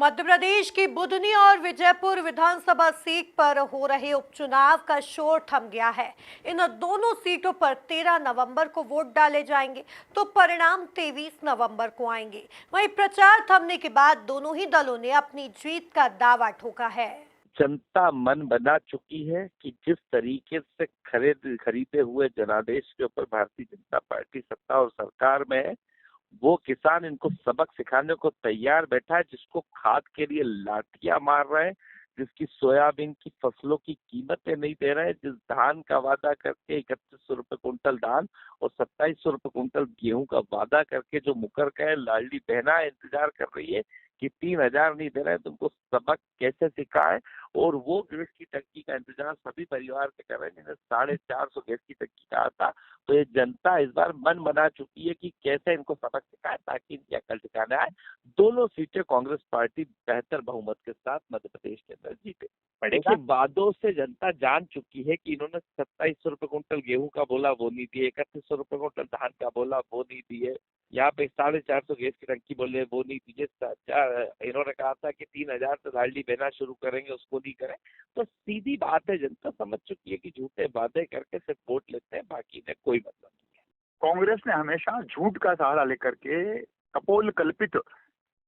मध्य प्रदेश की बुधनी और विजयपुर विधानसभा सीट पर हो रहे उपचुनाव का शोर थम गया है। इन दोनों सीटों पर 13 नवंबर को वोट डाले जाएंगे, तो परिणाम 23 नवंबर को आएंगे। वहीं प्रचार थमने के बाद दोनों ही दलों ने अपनी जीत का दावा ठोका है। जनता मन बना चुकी है कि जिस तरीके से खरीदे हुए जनादेश के ऊपर भारतीय जनता पार्टी सत्ता और सरकार में है, वो किसान इनको सबक सिखाने को तैयार बैठा है। जिसको खाद के लिए लाठियां मार रहे हैं, जिसकी सोयाबीन की फसलों की कीमतें नहीं दे रहे हैं, जिस धान का वादा करके 3100 रुपए कुंटल धान और 2700 रुपए कुंटल गेहूं का वादा करके जो मुकर गए, लाडली बहना इंतजार कर रही है कि 3000 नहीं दे रहे हैं, तुमको सबक कैसे सिखाए। और वो गैस की टंकी का इंतजार सभी परिवार के कर रहे हैं जिन्हें 450 गैस की टंकी कहा था। तो ये जनता इस बार मन बना चुकी है कि कैसे इनको सबक सिखाए ताकि इनकी अकल ठिकाने आए। दोनों सीटें कांग्रेस पार्टी बेहतर बहुमत के साथ मध्य प्रदेश के अंदर जीते। देखिए, वादों से जनता जान चुकी है कि इन्होंने 2700 रुपए कुंटल गेहूं का बोला वो नहीं दिए, 3100 रुपए कुंटल धान का बोला वो नहीं दिए, यहाँ पे 450 गैस की टंकी बोले वो नहीं दिए, इन्होंने कहा था कि 3000 से लाडली बहना शुरू करेंगे उसको नहीं करें। तो सीधी बात है, जनता समझ चुकी है कि झूठे वादे करके सिर्फ वोट लेते हैं, बाकी इन्हें कोई मतलब नहीं है। कांग्रेस ने हमेशा झूठ का सहारा लेकर के कपोल कल्पित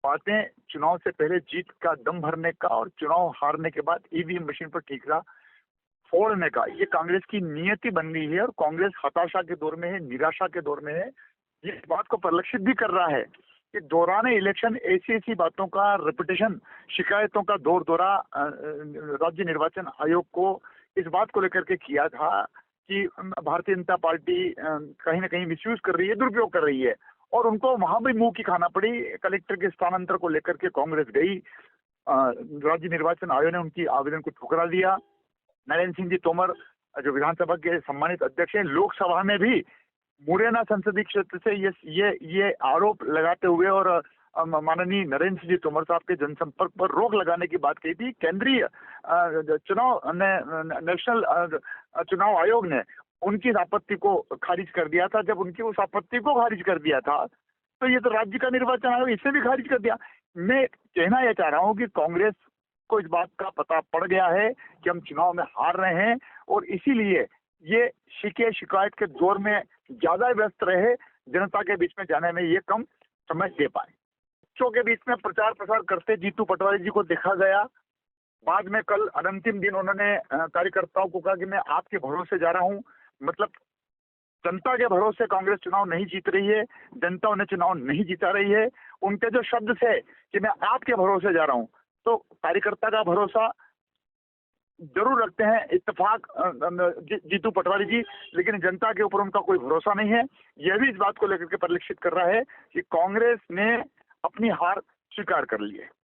बातें, चुनाव से पहले जीत का दम भरने का और चुनाव हारने के बाद ईवीएम मशीन पर ठीकरा फोड़ने का, ये कांग्रेस की नियति बन गई है। और कांग्रेस हताशा के दौर में है, निराशा के दौर में है। ये इस बात को परिलक्षित भी कर रहा है कि दौरान इलेक्शन ऐसी ऐसी बातों का रिपीटेशन, शिकायतों का दौर दौरा राज्य निर्वाचन आयोग को इस बात को लेकर के किया था कि भारतीय जनता पार्टी कहीं ना कहीं मिसयूज कर रही है, दुरुपयोग कर रही है। और उनको वहां भी मुंह की खाना पड़ी। कलेक्टर के स्थानांतरण को लेकर के कांग्रेस गई, राज्य निर्वाचन आयोग ने उनकी आवेदन को ठुकरा दिया। नरेंद्र सिंह जी तोमर जो विधानसभा के सम्मानित अध्यक्ष हैं, लोकसभा में भी मुरैना संसदीय क्षेत्र से ये आरोप लगाते हुए और माननीय नरेंद्र सिंह जी तोमर साहब के जनसंपर्क पर रोक लगाने की बात कही थी। केंद्रीय नेशनल चुनाव आयोग ने उनकी इस आपत्ति को खारिज कर दिया था। जब उनकी उस आपत्ति को खारिज कर दिया था, तो ये तो राज्य का निर्वाचन आयोग इसे भी खारिज कर दिया। मैं कहना यह चाह रहा हूँ कि कांग्रेस को इस बात का पता पड़ गया है कि हम चुनाव में हार रहे हैं, और इसीलिए ये शिकायत के दौर में ज्यादा व्यस्त रहे, जनता के बीच में जाने में ये कम समय दे पाए। बच्चों के बीच में प्रचार प्रसार करते जीतू पटवारी जी को देखा गया। बाद में कल अंतिम दिन उन्होंने कार्यकर्ताओं को कहा कि मैं आपके भरोसे जा रहा हूं। मतलब जनता के भरोसे कांग्रेस चुनाव नहीं जीत रही है, जनता उन्हें चुनाव नहीं जीता रही है। उनके जो शब्द थे कि मैं आपके भरोसे जा रहा हूं, तो कार्यकर्ता का भरोसा जरूर रखते हैं इत्तेफाक जीतू पटवारी जी, लेकिन जनता के ऊपर उनका कोई भरोसा नहीं है। यह भी इस बात को लेकर के परिलक्षित कर रहा है कि कांग्रेस ने अपनी हार स्वीकार कर ली है।